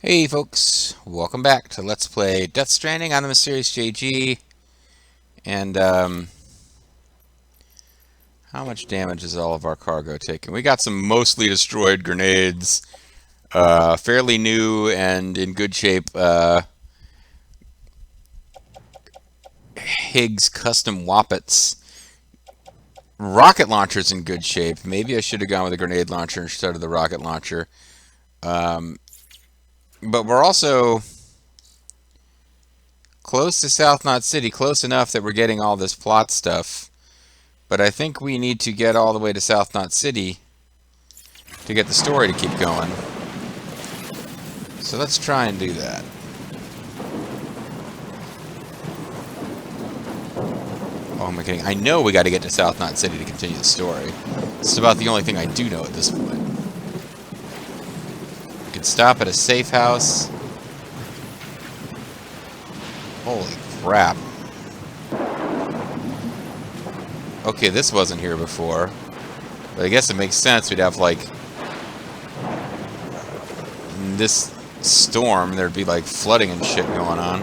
Hey folks, welcome back to Let's Play Death Stranding. I'm the Mysterious JG, and how much damage is all of our cargo taking? We got some mostly destroyed grenades, fairly new and in good shape Higgs custom Woppets. Rocket launcher's in good shape. Maybe I should have gone with a grenade launcher instead of the rocket launcher. But we're also close to South Knot City, close enough that we're getting all this plot stuff. But I think we need to get all the way to South Knot City to get the story to keep going. So let's try and do that. Oh, am I kidding? I know we got to get to South Knot City to continue the story. It's about the only thing I do know at this point. We could stop at a safe house. Holy crap. Okay, this wasn't here before. But I guess it makes sense. We'd have, like, in this storm, there'd be, like, flooding and shit going on.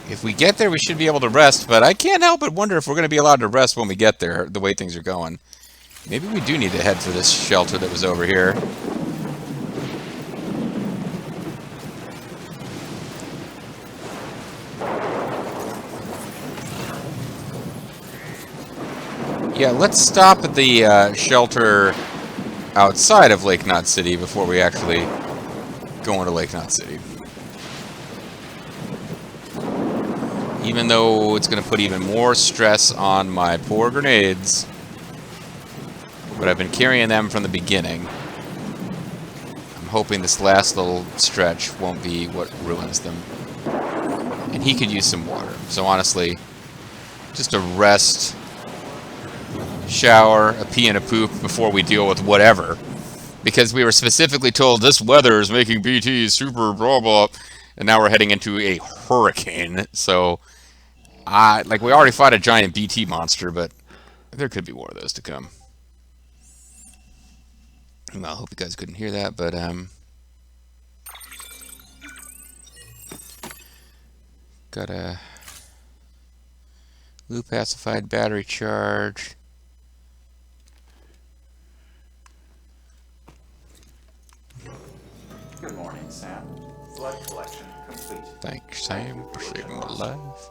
If we get there, we should be able to rest, but I can't help but wonder if we're going to be allowed to rest when we get there, the way things are going. Maybe we do need to head for this shelter that was over here. Yeah, let's stop at the shelter outside of Lake Knot City before we actually go into Lake Knot City. Even though it's going to put even more stress on my poor grenades. But I've been carrying them from the beginning. I'm hoping this last little stretch won't be what ruins them. And he could use some water. So honestly, just a rest, shower, a pee and a poop before we deal with whatever. Because we were specifically told this weather is making BT super blah blah. And now we're heading into a hurricane. So, like, we already fought a giant BT monster, but there could be more of those to come. Well, I hope you guys couldn't hear that, but, got a loop pacified battery charge. Good morning, Sam. Blood collection complete. Thanks, Sam, for saving my life.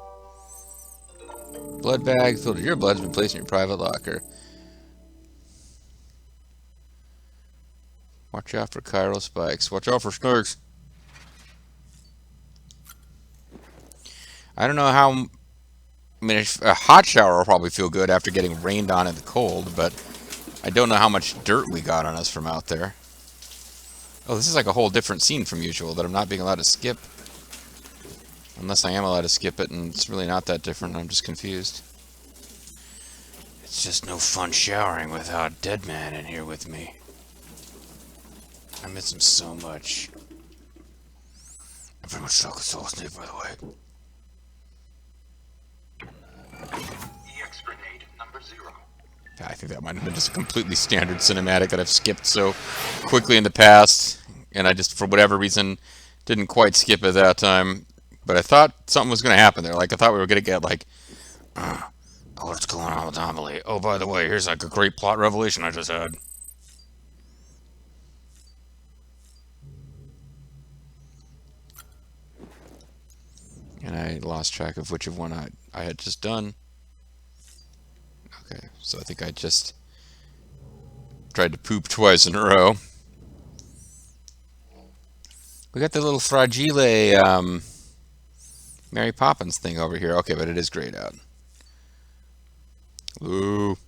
Blood bag filled with your blood has been placed in your private locker. Watch out for chiral spikes. Watch out for snakes. I don't know how... I mean, a hot shower will probably feel good after getting rained on in the cold, but I don't know how much dirt we got on us from out there. Oh, this is like a whole different scene from usual that I'm not being allowed to skip. Unless I am allowed to skip it, and it's really not that different. I'm just confused. It's just no fun showering without a dead man in here with me. I miss him so much. I pretty much suck a soul snake, by the way. EX grenade number 0. I think that might have been just a completely standard cinematic that I've skipped so quickly in the past, and I just, for whatever reason, didn't quite skip it that time. But I thought something was going to happen there. Like, I thought we were going to get, like, oh, what's going on with Amelie? Oh, by the way, here's, like, a great plot revelation I just had. And I lost track of which of one I had just done. Okay, so I think I just tried to poop twice in a row. We got the little fragile Mary Poppins thing over here. Okay, but it is grayed out. Ooh.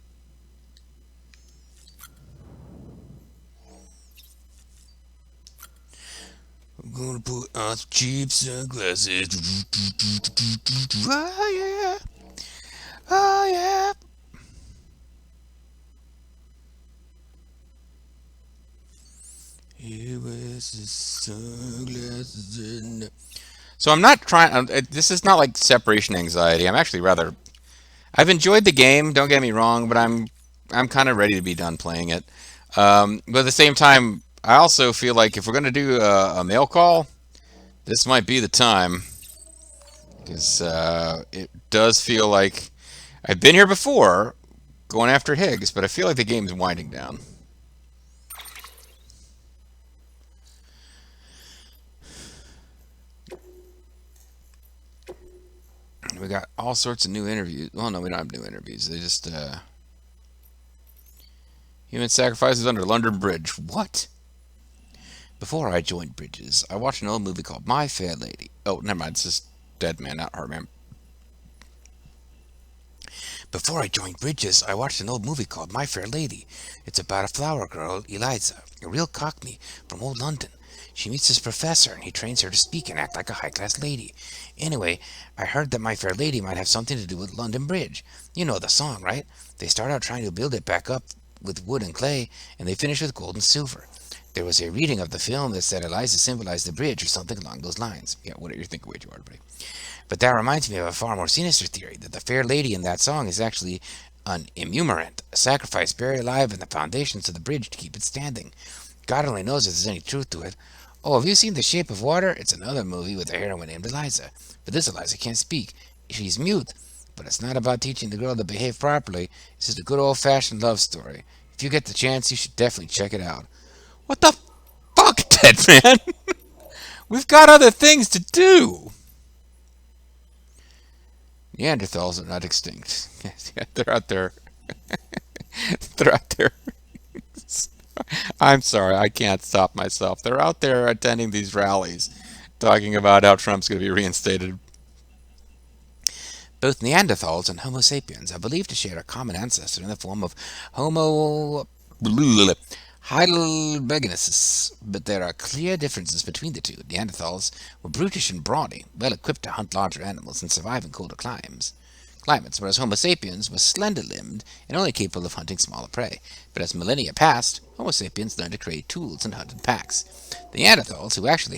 I'm gonna put on some cheap sunglasses. Oh yeah. Oh yeah. He wears his sunglasses in the... So I'm not trying... this is not like separation anxiety. I'm actually rather... I've enjoyed the game, don't get me wrong, but I'm kind of ready to be done playing it. But at the same time, I also feel like if we're going to do a mail call, this might be the time. Because it does feel like I've been here before going after Higgs, but I feel like the game's winding down. We got all sorts of new interviews. Well, no, we don't have new interviews. They just human sacrifices under London Bridge. What? Before I joined Bridges, I watched an old movie called My Fair Lady. Oh, never mind. It's just Dead Man, not Heart Man. Before I joined Bridges, I watched an old movie called My Fair Lady. It's about a flower girl, Eliza, a real cockney from old London. She meets this professor and he trains her to speak and act like a high class lady. Anyway, I heard that My Fair Lady might have something to do with London Bridge. You know the song, right? They start out trying to build it back up with wood and clay, and they finish with gold and silver. There was a reading of the film that said Eliza symbolized the bridge or something along those lines. Yeah, what do you think? Way too hard, buddy. But that reminds me of a far more sinister theory that the fair lady in that song is actually an immumorant, a sacrifice buried alive in the foundations of the bridge to keep it standing. God only knows if there's any truth to it. Oh, have you seen The Shape of Water? It's another movie with a heroine named Eliza. But this Eliza can't speak. She's mute. But it's not about teaching the girl to behave properly. It's just a good old-fashioned love story. If you get the chance, you should definitely check it out. What the fuck, Dead Man? We've got other things to do. Neanderthals are not extinct. Yeah, they're out there. They're out there. I'm sorry, I can't stop myself. They're out there attending these rallies, talking about how Trump's going to be reinstated. Both Neanderthals and Homo sapiens are believed to share a common ancestor in the form of Homo heidelbergensis, but there are clear differences between the two. Neanderthals were brutish and brawny, well equipped to hunt larger animals and survive in colder climates, whereas Homo sapiens was slender-limbed and only capable of hunting smaller prey. But as millennia passed, Homo sapiens learned to create tools and hunt in packs. The Neanderthals, who actually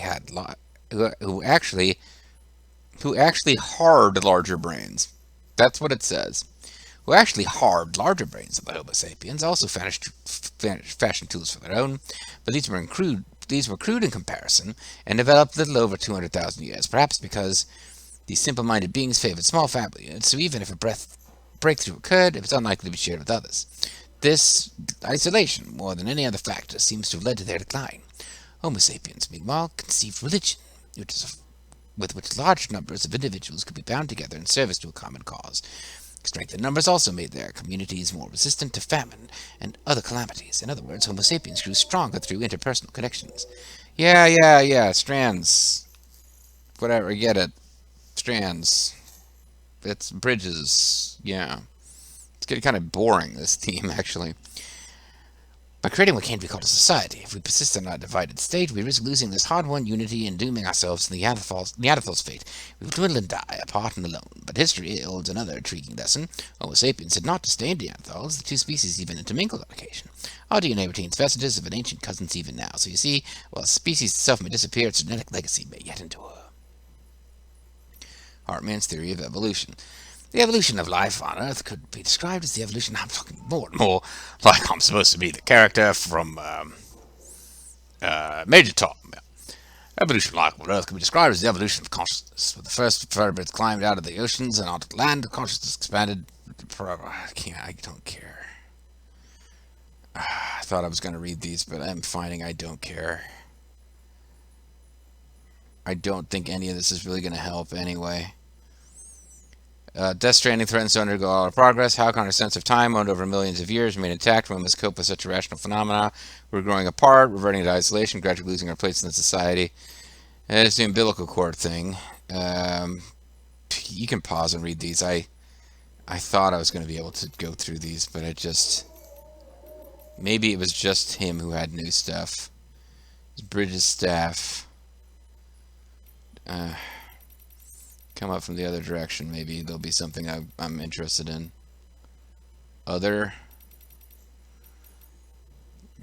harmed larger brains. That's what it says. Who actually harmed larger brains than the Homo sapiens, also fashioned tools for their own, but these were crude in comparison, and developed little over 200,000 years, perhaps because these simple-minded beings favored small family units, so even if a breakthrough occurred, it was unlikely to be shared with others. This isolation, more than any other factor, seems to have led to their decline. Homo sapiens, meanwhile, conceived religion, with which large numbers of individuals could be bound together in service to a common cause. Strength in numbers also made their communities more resistant to famine and other calamities. In other words, Homo sapiens grew stronger through interpersonal connections. Yeah, strands. Whatever, I get it. Strands. It's bridges. Yeah. It's getting kind of boring, this theme, actually. By creating what can't be called a society, if we persist in our divided state, we risk losing this hard-won unity and dooming ourselves to the Neanderthals' fate. We will dwindle and die, apart and alone. But history holds another intriguing lesson. Homo sapiens had not disdained Neanderthals. The two species even intermingled on occasion. Our DNA retains vestiges of an ancient cousins even now. So you see, while a species itself may disappear, its genetic legacy may yet endure. Hartman's theory of evolution. The evolution of life on Earth could be described as the evolution. I'm talking more and more like I'm supposed to be the character from Major Tom. Yeah. Evolution of life on Earth can be described as the evolution of consciousness. When the first vertebrates climbed out of the oceans and onto land, consciousness expanded forever. I don't care. I thought I was going to read these, but I'm finding I don't care. I don't think any of this is really going to help anyway. Death Stranding threatens to undergo all our progress. How can our sense of time, owned over millions of years, remain intact when we must cope with such irrational phenomena? We're growing apart, reverting to isolation, gradually losing our place in the society. It's the umbilical cord thing. You can pause and read these. I thought I was going to be able to go through these, but it just... Maybe it was just him who had new stuff. It's Bridges' staff. Come up from the other direction. Maybe there'll be something I'm interested in. Other.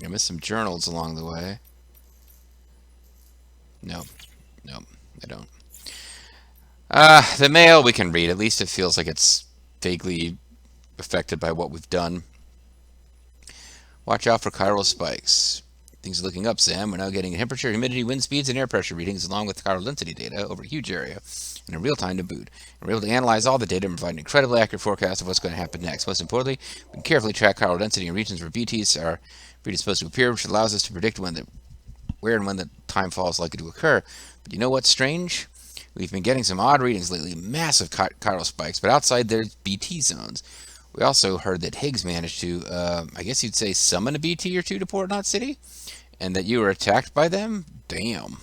I missed some journals along the way. No, I don't. The mail we can read. At least it feels like it's vaguely affected by what we've done. Watch out for chiral spikes. Things are looking up, Sam. We're now getting temperature, humidity, wind speeds, and air pressure readings along with chiral density data over a huge area in real time to boot. And we're able to analyze all the data and provide an incredibly accurate forecast of what's going to happen next. Most importantly, we can carefully track chiral density in regions where BTs are predisposed to appear, which allows us to predict where and when the time fall is likely to occur. But you know what's strange? We've been getting some odd readings lately, massive chiral spikes, but outside there's BT zones. We also heard that Higgs managed to, I guess you'd say, summon a BT or two to Port Knot City, and that you were attacked by them? Damn.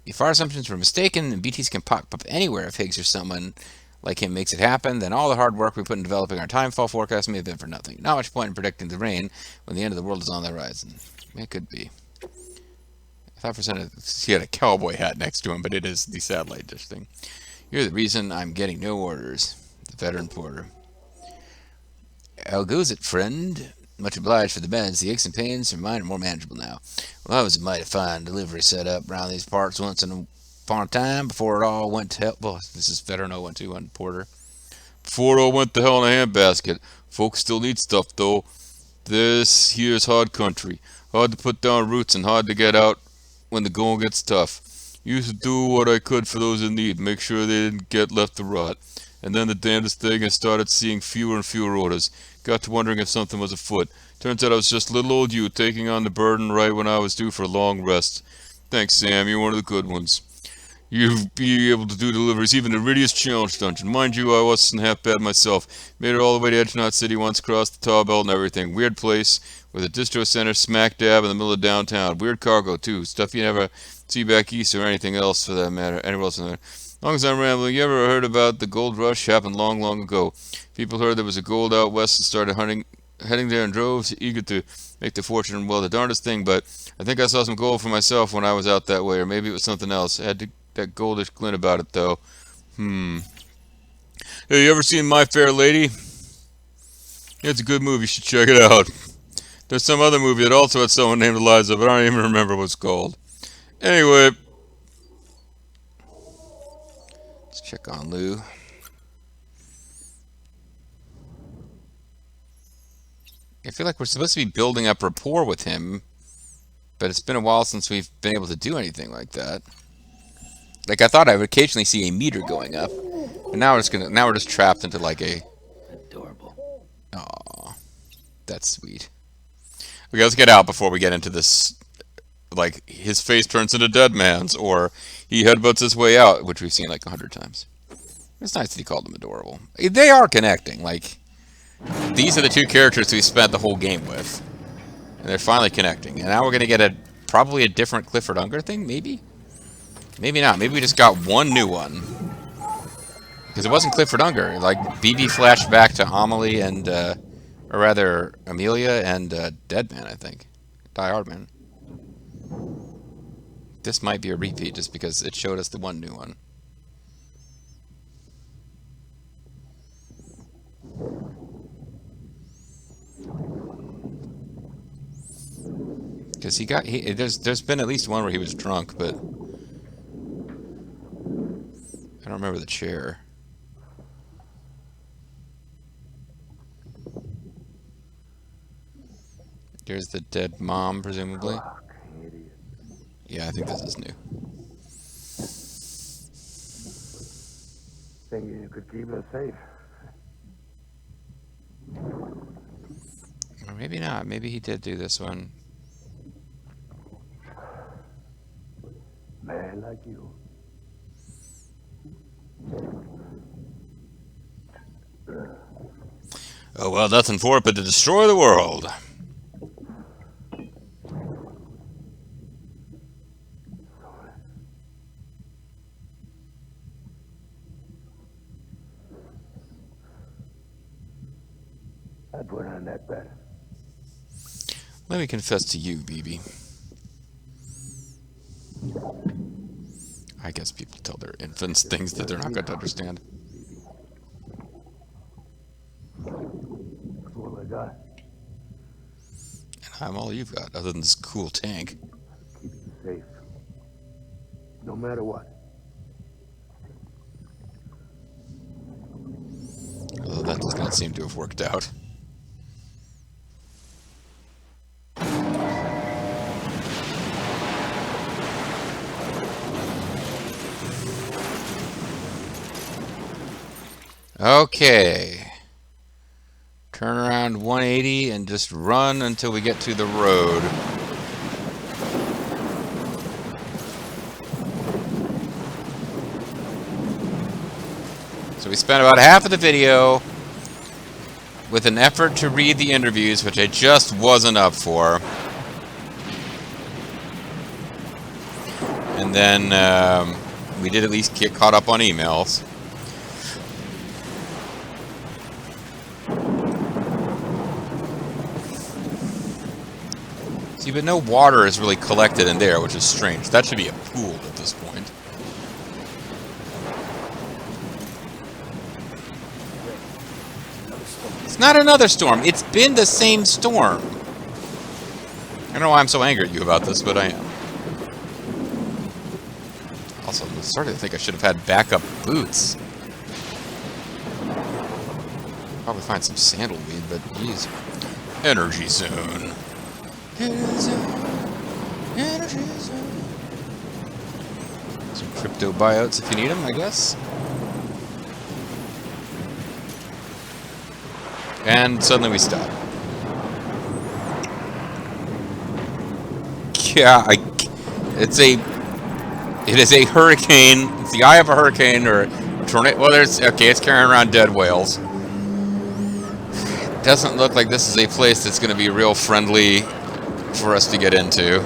If our assumptions were mistaken, and BTs can pop up anywhere if Higgs or someone like him makes it happen, then all the hard work we put in developing our timefall forecast may have been for nothing. Not much point in predicting the rain when the end of the world is on the horizon. It could be. I thought for a second he had a cowboy hat next to him, but it is the satellite dish thing. You're the reason I'm getting no orders. The veteran porter. How goes it, friend? Much obliged for the meds. The aches and pains are mine are more manageable now. Well, I was a mighty fine delivery set up around these parts once upon a time before it all went to hell. Well, this is veteran 012 Porter. Before it all went to hell in a handbasket. Folks still need stuff, though. This here's hard country. Hard to put down roots and hard to get out when the going gets tough. Used to do what I could for those in need, make sure they didn't get left to rot. And then the damnedest thing, I started seeing fewer and fewer orders. Got to wondering if something was afoot. Turns out I was just little old you taking on the burden right when I was due for a long rest. Thanks, Sam. You're one of the good ones. You'd be able to do deliveries even in the Iridius Challenge Dungeon. Mind you, I wasn't half bad myself. Made it all the way to Edge Knot City once, crossed the Tall Belt and everything. Weird place, with a distro center smack dab in the middle of downtown. Weird cargo, too. Stuff you never see back east or anything else for that matter. Anywhere else in there. As long as I'm rambling, you ever heard about the gold rush? Happened long, long ago. People heard there was a gold out west and started heading there in droves, eager to make the fortune. Well, the darndest thing, but I think I saw some gold for myself when I was out that way, or maybe it was something else. It had that goldish glint about it, though. Hey, you ever seen My Fair Lady? It's a good movie. You should check it out. There's some other movie that also had someone named Eliza, but I don't even remember what it's called. Anyway, let's check on Lou. I feel like we're supposed to be building up rapport with him, but it's been a while since we've been able to do anything like that. Like I thought I would occasionally see a meter going up, but now we're just trapped into like a. Adorable. Aw, that's sweet. Okay, let's get out before we get into this. Like his face turns into dead man's, or he headbutts his way out, which we've seen like 100 times. It's nice that he called them adorable. They are connecting. Like these are the two characters we spent the whole game with, and they're finally connecting. And now we're gonna get probably a different Clifford Unger thing, maybe. Maybe not. Maybe we just got one new one. Because it wasn't Clifford Unger. Like, BB flashed back to Amelie and, or rather, Amelia and Deadman, I think. Die Hardman. This might be a repeat just because it showed us the one new one. Because there's been at least one where he was drunk, but I don't remember the chair. There's the dead mom, presumably. Yeah, I think this is new. Thinking you could keep us safe. Or maybe not. Maybe he did do this one. Man like you. Oh, well, nothing for it but to destroy the world. I'd put on that bet. Let me confess to you, BB. I guess people tell their infants things that they're not going to understand. That's all I got. And I'm all you've got, other than this cool tank. Keep you safe. No matter what. Although that does not seem to have worked out. Okay. Turn around 180 and just run until we get to the road. So we spent about half of the video with an effort to read the interviews, which I just wasn't up for. And then we did at least get caught up on emails. See, but no water is really collected in there, which is strange. That should be a pool at this point. It's not another storm. It's been the same storm. I don't know why I'm so angry at you about this, but I am. Also, I'm starting to think I should have had backup boots. Probably find some sandalweed, but geez. Energy zone. Energy zone. Some crypto buyouts if you need them, I guess. And suddenly we stop. Yeah, it is a hurricane. It's the eye of a hurricane or a tornado. Well, it's carrying around dead whales. It doesn't look like this is a place that's going to be real friendly for us to get into.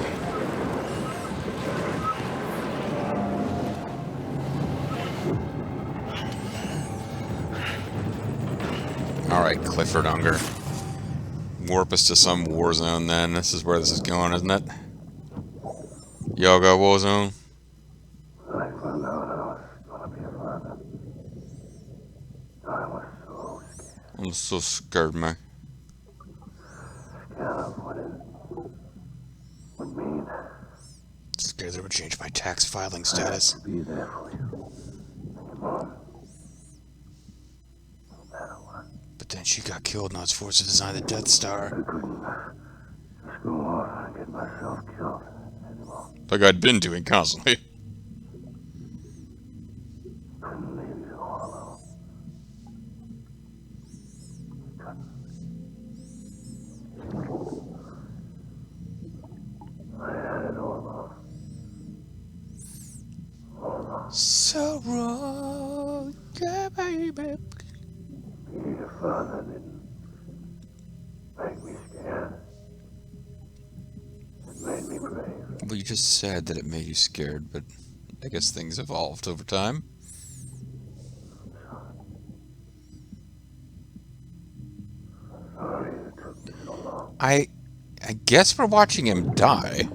Alright, Clifford Unger. Warp us to some war zone then. This is where this is going, isn't it? Yoga war zone. I found out I was gonna be a father. I was so scared. I'm so scared, man. Scared of what it would mean. Scared that it would change my tax filing I status. have to be there for you. Your mom. No matter what. But then she got killed and I was forced to design the Death Star. I couldn't just go on and get myself killed anymore. Like I'd been doing constantly. Couldn't leave you all alone. Couldn't. I had it all along. All along. So wrong, yeah, baby. Being a father didn't make me scared. It made me brave. Well, you just said that it made you scared, but I guess things evolved over time. Sorry it took me so long. I guess we're watching him die.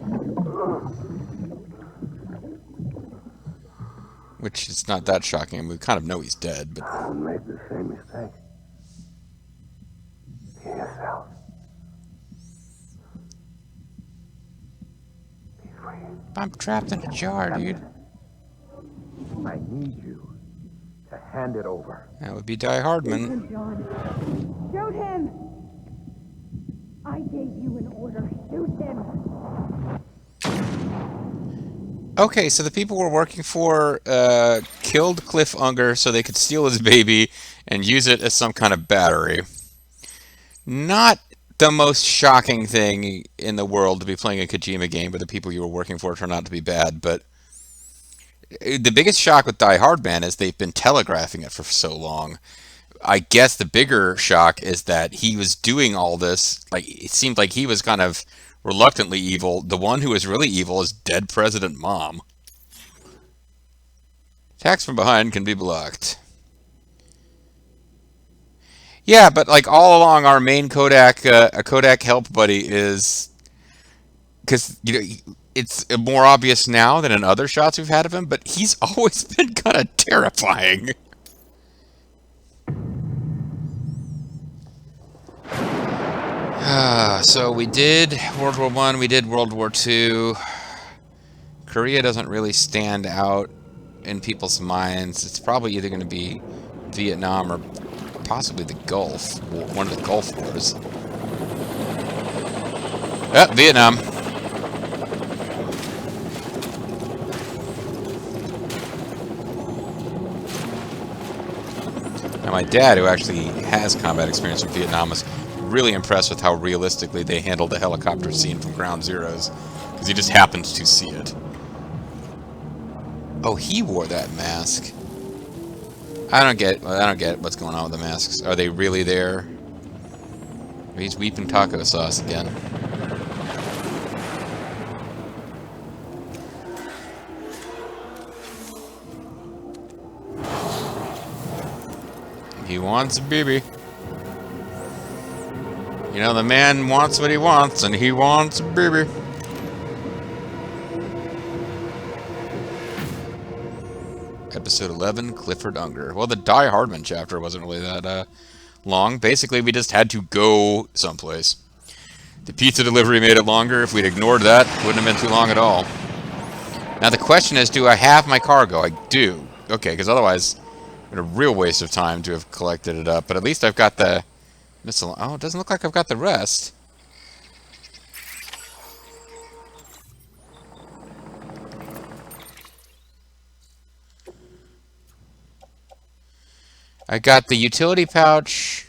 Which is not that shocking. I mean, we kind of know he's dead, but... Don't make the same mistake. Be yourself. Be free. I'm trapped in a jar, dude. I need you to hand it over. That would be Die Hardman. John. Shoot him! I gave you an order. Shoot him! Okay, so the people we're working for killed Cliff Unger so they could steal his baby and use it as some kind of battery. Not the most shocking thing in the world to be playing a Kojima game where the people you were working for turn out to be bad, but the biggest shock with Die Hardman is they've been telegraphing it for so long. I guess the bigger shock is that he was doing all this, like, it seemed like he was kind of reluctantly evil. The one who is really evil is dead President Mom. Attacks from behind can be blocked. Yeah, but like all along, our main Kodak help buddy is, because you know it's more obvious now than in other shots we've had of him, but he's always been kind of terrifying. So we did World War I, we did World War II. Korea doesn't really stand out in people's minds. It's probably either going to be Vietnam or possibly the Gulf, one of the Gulf Wars. Vietnam. my dad, who actually has combat experience with Vietnam, was really impressed with how realistically they handled the helicopter scene from Ground Zeroes, because he just happened to see it. Oh, he wore that mask. I don't get what's going on with the masks. Are they really there? He's weeping taco sauce again. He wants a baby. You know, the man wants what he wants, and he wants a baby. Episode 11, Clifford Unger. Well, the Die Hardman chapter wasn't really that long. Basically, we just had to go someplace. The pizza delivery made it longer. If we'd ignored that, it wouldn't have been too long at all. Now the question is, do I have my cargo? I do. Okay, because otherwise, it's been a real waste of time to have collected it up. But at least I've got the missile. Oh, it doesn't look like I've got the rest. I got the utility pouch.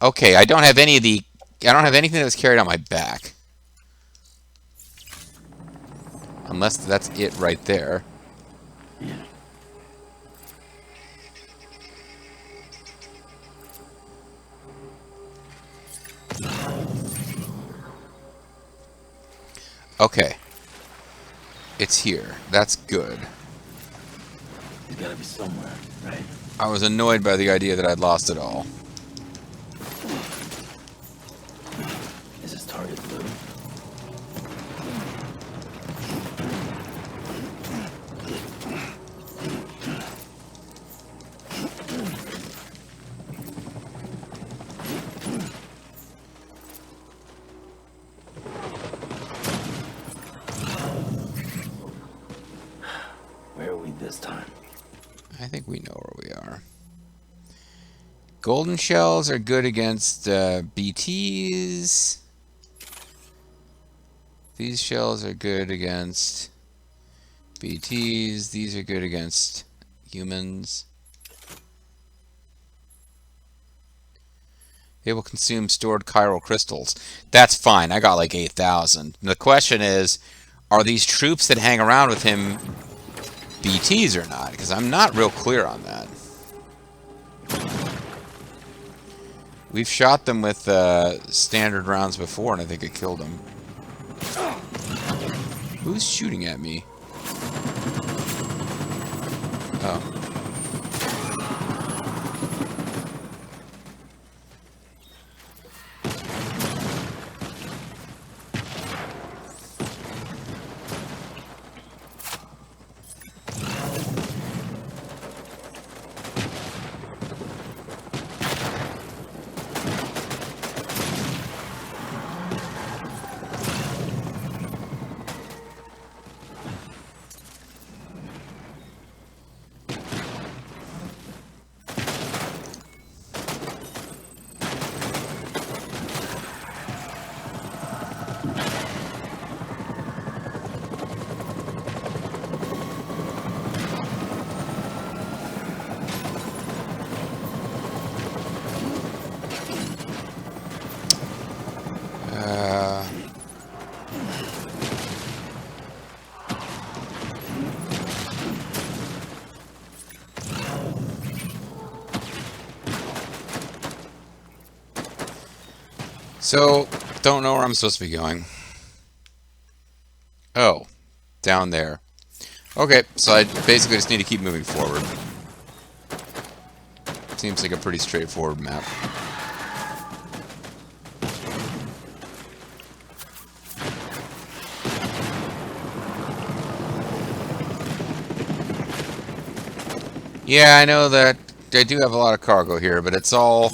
Okay, I don't have any of the... I don't have anything that was carried on my back. Unless that's it right there. Okay. It's here. That's good. It's gotta be somewhere, right? I was annoyed by the idea that I'd lost it all. Is this target blue? Where are we this time? I think we know where we are. Golden shells are good against BTs. These shells are good against BTs. These are good against humans. They will consume stored chiral crystals. That's fine. I got like 8,000. The question is, are these troops that hang around with him BTs or not? Because I'm not real clear on that. We've shot them with standard rounds before, and I think it killed them. Who's shooting at me? Oh. So, don't know where I'm supposed to be going. Oh, down there. Okay, so I basically just need to keep moving forward. Seems like a pretty straightforward map. Yeah, I know that I do have a lot of cargo here, but it's all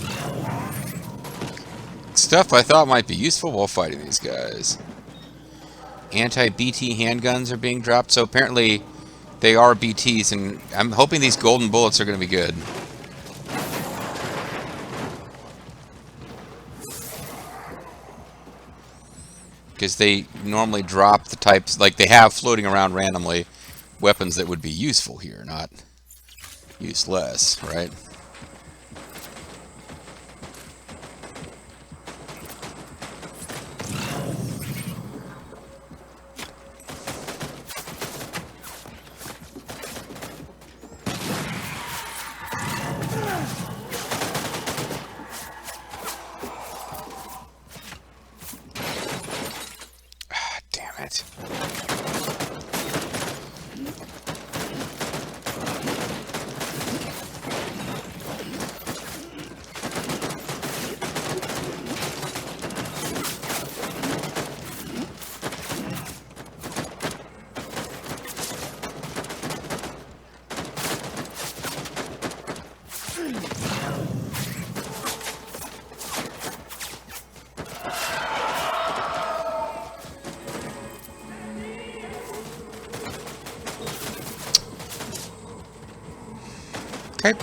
stuff I thought might be useful while fighting these guys. Anti-BT handguns are being dropped, so apparently they are BTs, and I'm hoping these golden bullets are going to be good. Because they normally drop the types, like they have floating around randomly, weapons that would be useful here, not useless, right? Perfect. Okay.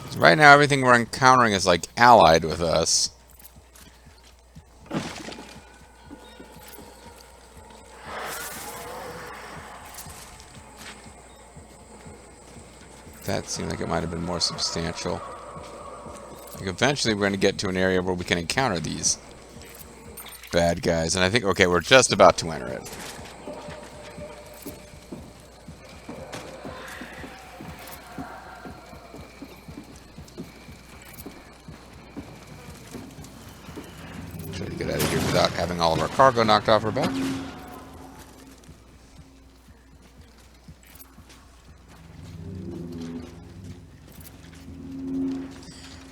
So right now, everything we're encountering is like allied with us. That seemed like it might have been more substantial. Like eventually we're going to get to an area where we can encounter these bad guys. And I think, okay, we're just about to enter it. Try to get out of here without having all of our cargo knocked off our back.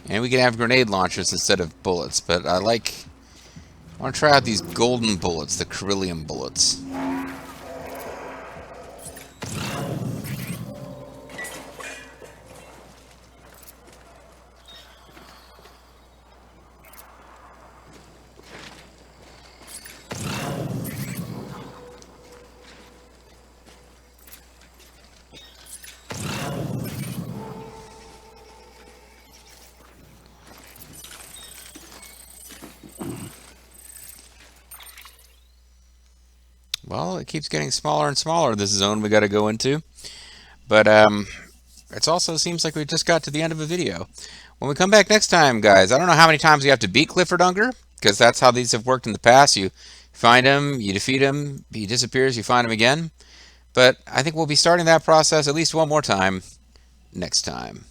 And we can have grenade launchers instead of bullets, but I want to try out these golden bullets, the Carillium bullets. Well, it keeps getting smaller and smaller, this zone we got to go into. But it also seems like we just got to the end of a video. When we come back next time, guys, I don't know how many times you have to beat Clifford Unger, because that's how these have worked in the past. You find him, you defeat him, he disappears, you find him again. But I think we'll be starting that process at least one more time next time.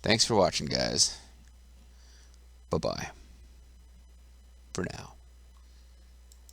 Thanks for watching, guys. Bye-bye. For now.